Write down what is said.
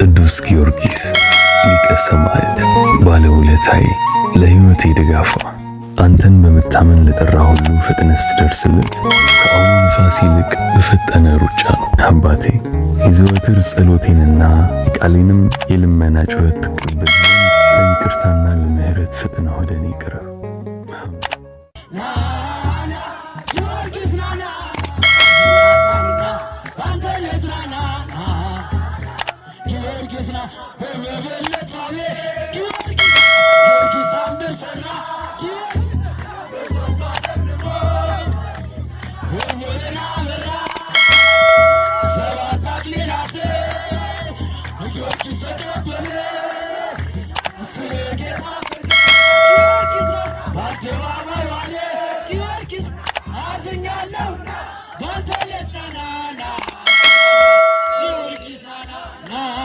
ቅዱስ ጊዮርጊስ ሊቀ ሰማዕት ባለውለታዬ ለሕይወቴ ድጋፏ አንተን በመታመን ለጠራ ሁሉ ፈጥነህ ስትደርስለት ከአውሎ ነፋስ ይልቅ በፈጠነ ሩጫ ነው። አባቴ የዘወትር ጸሎቴንና የቃሌንም የልመና ጩኸት ትቀበል ዘንድ ለይቅርታና ለምሕረት ፈጥነህ ወደ እኔ ቅረብ። Nah.